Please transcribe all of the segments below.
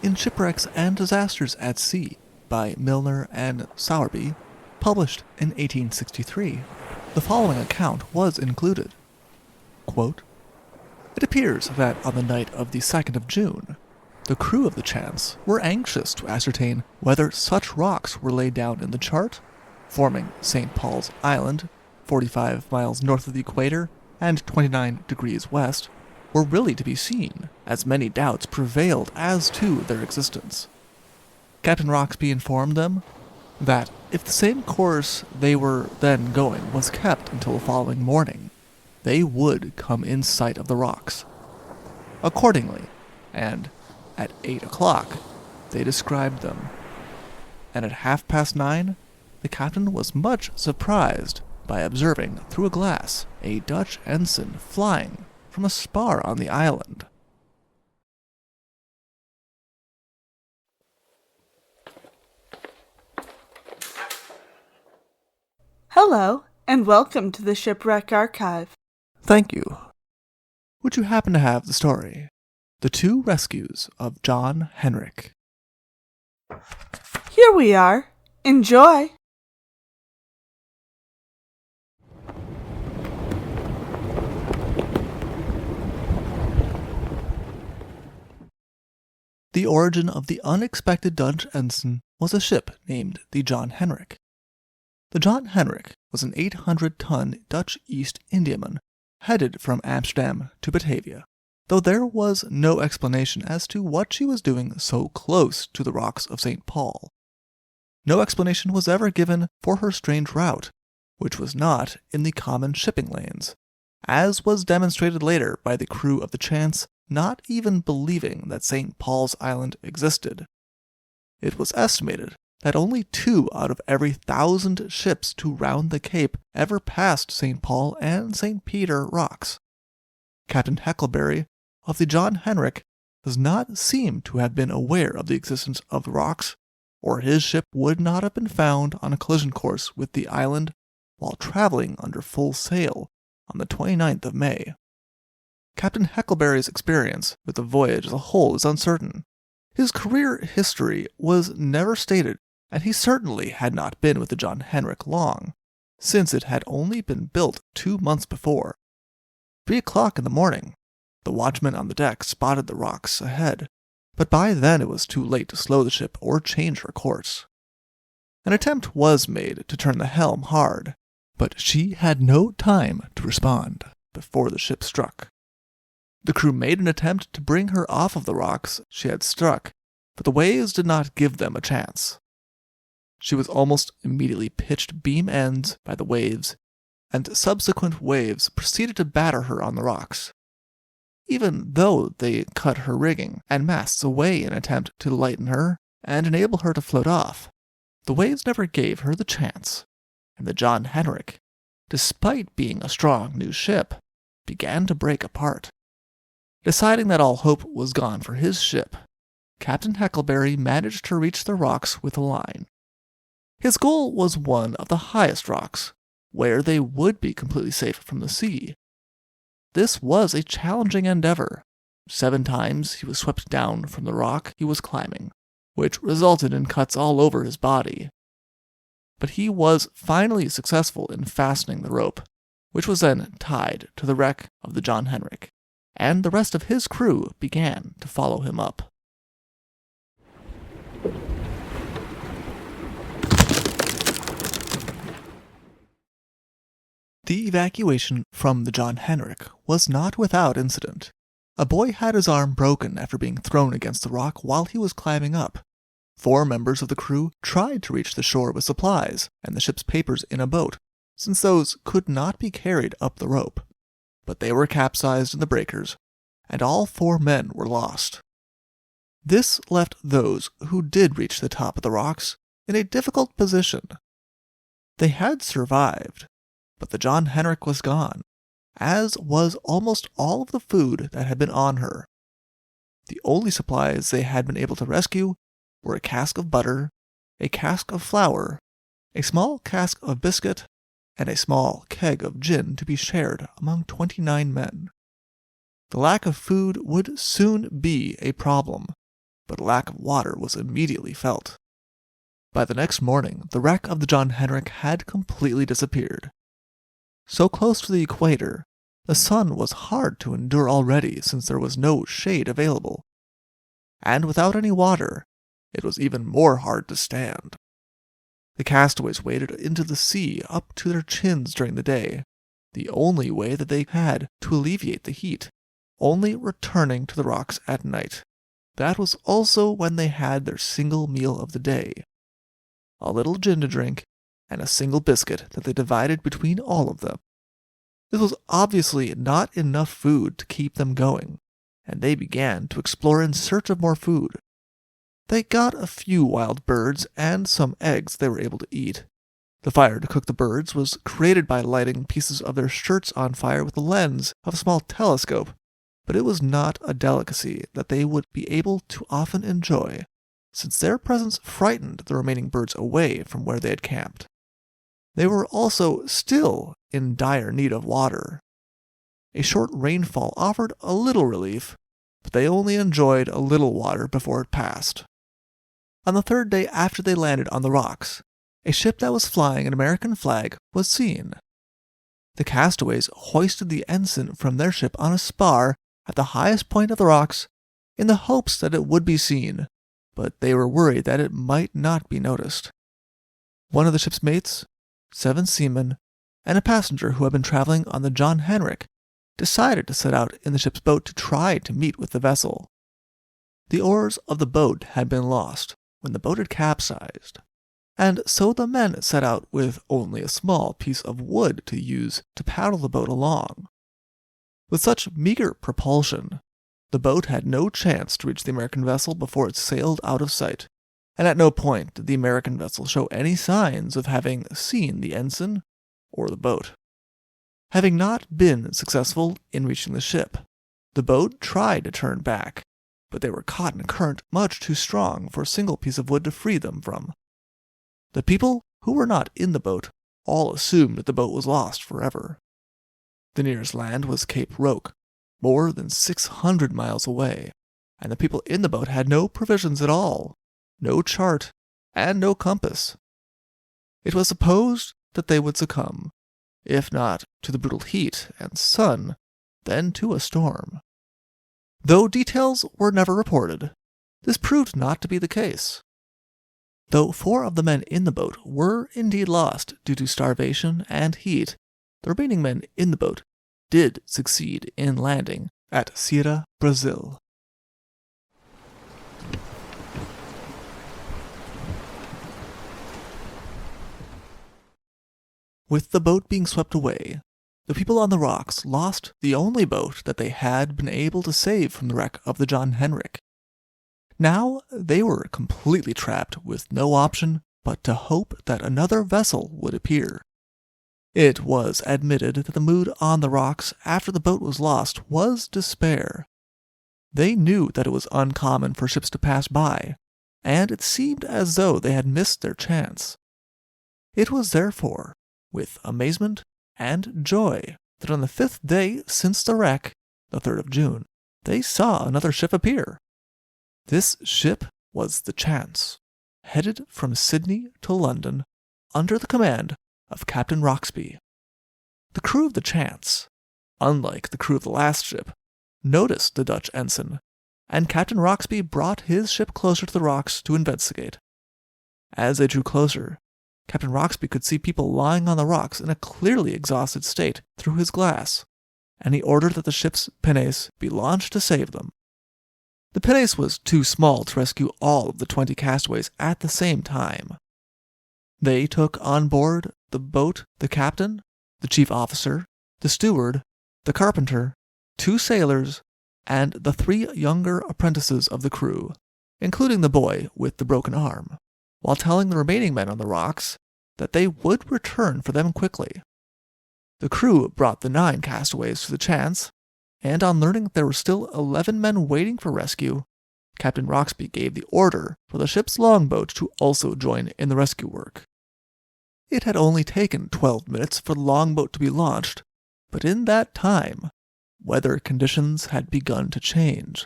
In Shipwrecks and Disasters at Sea by Milner and Sowerby, published in 1863, the following account was included. Quote, "It appears that on the night of the 2nd of June, the crew of the Chance were anxious to ascertain whether such rocks were laid down in the chart, forming St. Paul's Island, 45 miles north of the equator and 29 degrees west, were really to be seen, as many doubts prevailed as to their existence. Captain Roxby informed them that if the same course they were then going was kept until the following morning, they would come in sight of the rocks. Accordingly, and at 8 o'clock, they described them. And at 9:30, the captain was much surprised by observing through a glass a Dutch ensign flying from a spar on the island." Hello, and welcome to the Shipwreck Archive. Thank you. Would you happen to have the story, The Two Rescues of John Henrik? Here we are. Enjoy! The origin of the unexpected Dutch ensign was a ship named the John Henrik. The John Henrik was an 800-ton Dutch East Indiaman headed from Amsterdam to Batavia, though there was no explanation as to what she was doing so close to the rocks of St. Paul. No explanation was ever given for her strange route, which was not in the common shipping lanes, as was demonstrated later by the crew of the Chance not even believing that St. Paul's Island existed. It was estimated that only 2 out of every 1,000 ships to round the Cape ever passed St. Paul and St. Peter rocks. Captain Huckleberry of the John Henrik does not seem to have been aware of the existence of the rocks, or his ship would not have been found on a collision course with the island while traveling under full sail on the 29th of May. Captain Huckleberry's experience with the voyage as a whole is uncertain. His career history was never stated, and he certainly had not been with the John Henrik long, since it had only been built 2 months before. 3 o'clock in the morning, the watchman on the deck spotted the rocks ahead, but by then it was too late to slow the ship or change her course. An attempt was made to turn the helm hard, but she had no time to respond before the ship struck. The crew made an attempt to bring her off of the rocks she had struck, but the waves did not give them a chance. She was almost immediately pitched beam ends by the waves, and subsequent waves proceeded to batter her on the rocks. Even though they cut her rigging and masts away in an attempt to lighten her and enable her to float off, the waves never gave her the chance, and the John Henrik, despite being a strong new ship, began to break apart. Deciding that all hope was gone for his ship, Captain Huckleberry managed to reach the rocks with a line. His goal was one of the highest rocks, where they would be completely safe from the sea. This was a challenging endeavor. 7 times he was swept down from the rock he was climbing, which resulted in cuts all over his body. But he was finally successful in fastening the rope, which was then tied to the wreck of the John Henrik, and the rest of his crew began to follow him up. The evacuation from the John Henrik was not without incident. A boy had his arm broken after being thrown against the rock while he was climbing up. 4 members of the crew tried to reach the shore with supplies and the ship's papers in a boat, since those could not be carried up the rope. But they were capsized in the breakers, and all 4 men were lost. This left those who did reach the top of the rocks in a difficult position. They had survived, but the John Henrik was gone, as was almost all of the food that had been on her. The only supplies they had been able to rescue were a cask of butter, a cask of flour, a small cask of biscuit, and a small keg of gin to be shared among 29 men. The lack of food would soon be a problem, but lack of water was immediately felt. By the next morning, the wreck of the John Henrik had completely disappeared. So close to the equator, the sun was hard to endure already since there was no shade available. And without any water, it was even more hard to stand. The castaways waded into the sea up to their chins during the day, the only way that they had to alleviate the heat, only returning to the rocks at night. That was also when they had their single meal of the day. A little gin to drink, and a single biscuit that they divided between all of them. This was obviously not enough food to keep them going, and they began to explore in search of more food. They got a few wild birds and some eggs they were able to eat. The fire to cook the birds was created by lighting pieces of their shirts on fire with the lens of a small telescope, but it was not a delicacy that they would be able to often enjoy, since their presence frightened the remaining birds away from where they had camped. They were also still in dire need of water. A short rainfall offered a little relief, but they only enjoyed a little water before it passed. On the third day after they landed on the rocks, a ship that was flying an American flag was seen. The castaways hoisted the ensign from their ship on a spar at the highest point of the rocks in the hopes that it would be seen, but they were worried that it might not be noticed. One of the ship's mates, 7 seamen, and a passenger who had been traveling on the John Henrik decided to set out in the ship's boat to try to meet with the vessel. The oars of the boat had been lost when the boat had capsized, and so the men set out with only a small piece of wood to use to paddle the boat along. With such meager propulsion, the boat had no chance to reach the American vessel before it sailed out of sight, and at no point did the American vessel show any signs of having seen the ensign or the boat. Having not been successful in reaching the ship, the boat tried to turn back, but they were caught in a current much too strong for a single piece of wood to free them from. The people who were not in the boat all assumed that the boat was lost forever. The nearest land was Cape Roque, more than 600 miles away, and the people in the boat had no provisions at all, no chart, and no compass. It was supposed that they would succumb, if not to the brutal heat and sun, then to a storm. Though details were never reported, this proved not to be the case. Though 4 of the men in the boat were indeed lost due to starvation and heat, the remaining men in the boat did succeed in landing at Ceará, Brazil. With the boat being swept away, the people on the rocks lost the only boat that they had been able to save from the wreck of the John Henrik. Now they were completely trapped with no option but to hope that another vessel would appear. It was admitted that the mood on the rocks after the boat was lost was despair. They knew that it was uncommon for ships to pass by, and it seemed as though they had missed their chance. It was therefore with amazement and joy that on the 5th day since the wreck, the 3rd of June, they saw another ship appear. This ship was the Chance, headed from Sydney to London under the command of Captain Roxby. The crew of the Chance, unlike the crew of the last ship, noticed the Dutch ensign, and Captain Roxby brought his ship closer to the rocks to investigate. As they drew closer, Captain Roxby could see people lying on the rocks in a clearly exhausted state through his glass, and he ordered that the ship's pinnace be launched to save them. The pinnace was too small to rescue all of the 20 castaways at the same time. They took on board the boat the captain, the chief officer, the steward, the carpenter, 2 sailors, and the 3 younger apprentices of the crew, including the boy with the broken arm, while telling the remaining men on the rocks that they would return for them quickly. The crew brought the 9 castaways to the Chance, and on learning that there were still 11 men waiting for rescue, Captain Roxby gave the order for the ship's longboat to also join in the rescue work. It had only taken 12 minutes for the longboat to be launched, but in that time, weather conditions had begun to change.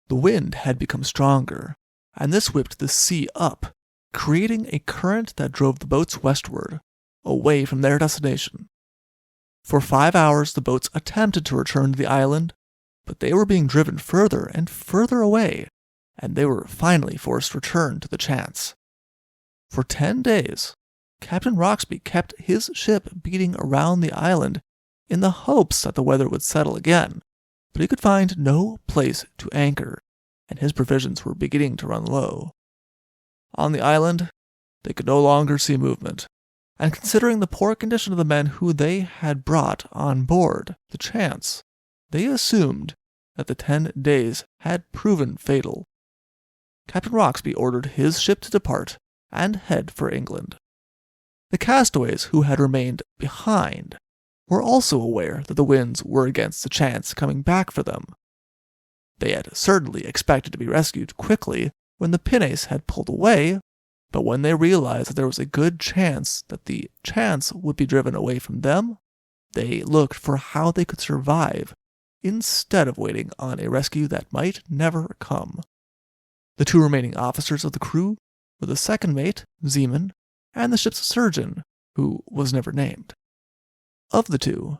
The The wind had become stronger, and this whipped the sea up, creating a current that drove the boats westward, away from their destination. For 5 hours the boats attempted to return to the island, but they were being driven further and further away, and they were finally forced to return to the Chance. For 10 days, Captain Roxby kept his ship beating around the island in the hopes that the weather would settle again, but he could find no place to anchor, and his provisions were beginning to run low. On the island, they could no longer see movement, and considering the poor condition of the men who they had brought on board the Chance, they assumed that the 10 days had proven fatal. Captain Roxby ordered his ship to depart and head for England. The castaways who had remained behind were also aware that the winds were against the Chance coming back for them. They had certainly expected to be rescued quickly when the pinnace had pulled away, but when they realized that there was a good chance that the Chance would be driven away from them, they looked for how they could survive instead of waiting on a rescue that might never come. The 2 remaining officers of the crew were the second mate, Zeeman, and the ship's surgeon, who was never named. Of the 2,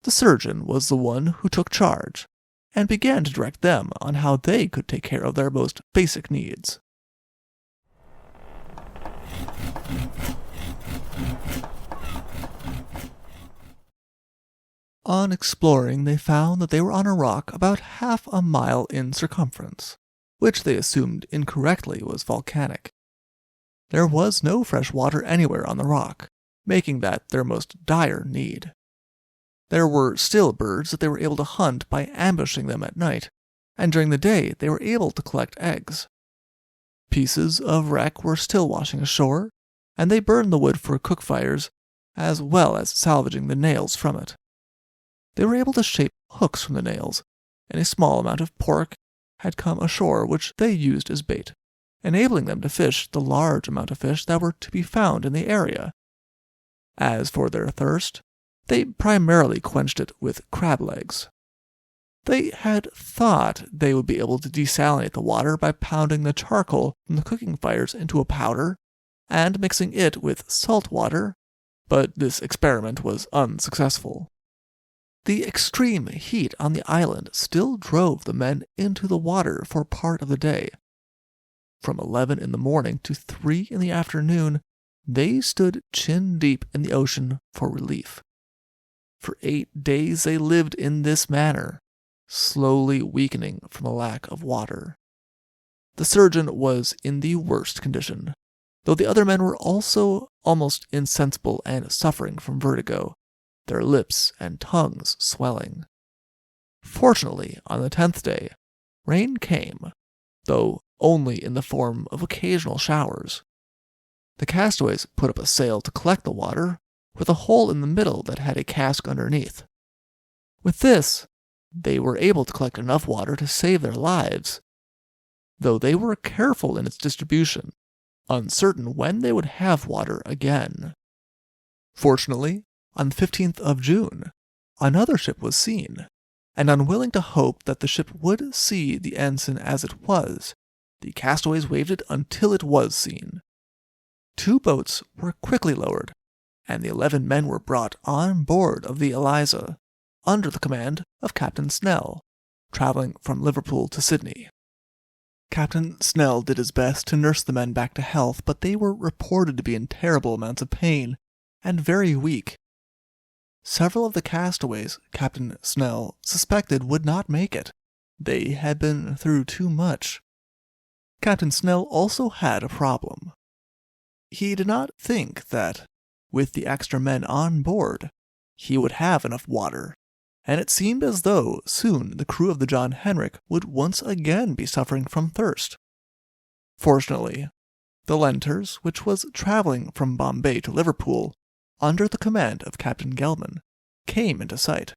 the surgeon was the one who took charge, and began to direct them on how they could take care of their most basic needs. On exploring, they found that they were on a rock about half a mile in circumference, which they assumed incorrectly was volcanic. There was no fresh water anywhere on the rock, making that their most dire need. There were still birds that they were able to hunt by ambushing them at night, and during the day they were able to collect eggs. Pieces of wreck were still washing ashore, and they burned the wood for cook fires, as well as salvaging the nails from it. They were able to shape hooks from the nails, and a small amount of pork had come ashore which they used as bait, enabling them to fish the large amount of fish that were to be found in the area. As for their thirst, they primarily quenched it with crab legs. They had thought they would be able to desalinate the water by pounding the charcoal from the cooking fires into a powder and mixing it with salt water, but this experiment was unsuccessful. The extreme heat on the island still drove the men into the water for part of the day. From 11 in the morning to 3 in the afternoon, they stood chin-deep in the ocean for relief. For 8 days they lived in this manner, slowly weakening from a lack of water. The surgeon was in the worst condition, though the other men were also almost insensible and suffering from vertigo, their lips and tongues swelling. Fortunately, on the 10th day, rain came, though only in the form of occasional showers. The castaways put up a sail to collect the water, with a hole in the middle that had a cask underneath. With this, they were able to collect enough water to save their lives, though they were careful in its distribution, uncertain when they would have water again. Fortunately, on the 15th of June, another ship was seen, and unwilling to hope that the ship would see the ensign as it was, the castaways waved it until it was seen. 2 boats were quickly lowered, and the 11 men were brought on board of the Eliza, under the command of Captain Snell, traveling from Liverpool to Sydney. Captain Snell did his best to nurse the men back to health, but they were reported to be in terrible amounts of pain, and very weak. Several of the castaways Captain Snell suspected would not make it. They had been through too much. Captain Snell also had a problem. He did not think that, with the extra men on board, he would have enough water, and it seemed as though soon the crew of the John Henrik would once again be suffering from thirst. Fortunately, the Lenters, which was traveling from Bombay to Liverpool, under the command of Captain Gelman, came into sight,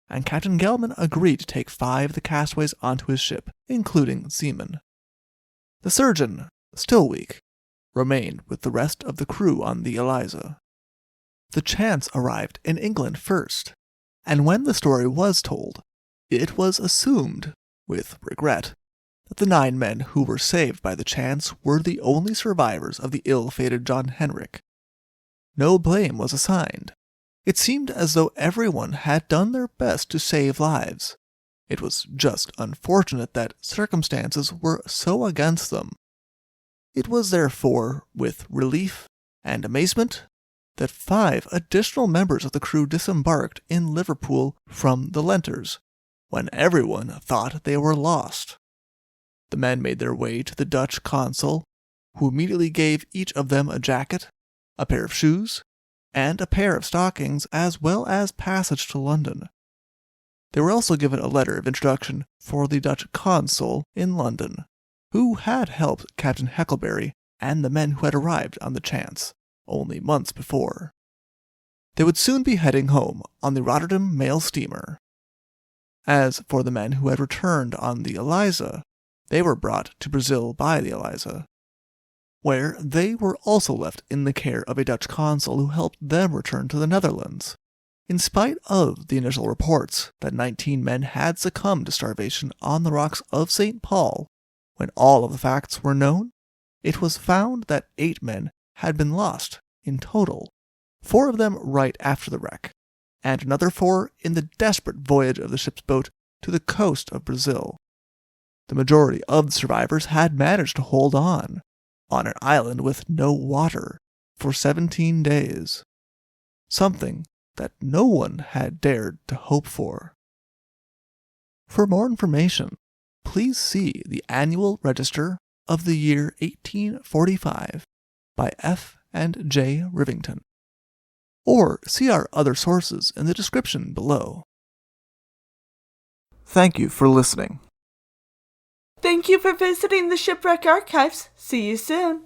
and Captain Gelman agreed to take 5 of the castaways onto his ship, including seamen. The surgeon, still weak, remained with the rest of the crew on the Eliza. The Chance arrived in England first, and when the story was told, it was assumed, with regret, that the 9 men who were saved by the chance were the only survivors of the ill-fated John Henrik. No blame was assigned. It seemed as though everyone had done their best to save lives. It was just unfortunate that circumstances were so against them. It was therefore with relief and amazement that 5 additional members of the crew disembarked in Liverpool from the Lenters, when everyone thought they were lost. The men made their way to the Dutch consul, who immediately gave each of them a jacket, a pair of shoes, and a pair of stockings, as well as passage to London. They were also given a letter of introduction for the Dutch consul in London, who had helped Captain Heckleberry and the men who had arrived on the Chance only months before. They would soon be heading home on the Rotterdam mail steamer. As for the men who had returned on the Eliza, they were brought to Brazil by the Eliza, where they were also left in the care of a Dutch consul who helped them return to the Netherlands. In spite of the initial reports that 19 men had succumbed to starvation on the rocks of St. Paul, when all of the facts were known, it was found that 8 men had been lost in total, 4 of them right after the wreck, and another 4 in the desperate voyage of the ship's boat to the coast of Brazil. The majority of the survivors had managed to hold on an island with no water, for 17 days, something that no one had dared to hope for. For more information, please see the Annual Register of the year 1845 by F. and J. Rivington, or see our other sources in the description below. Thank you for listening. Thank you for visiting the Shipwreck Archives. See you soon.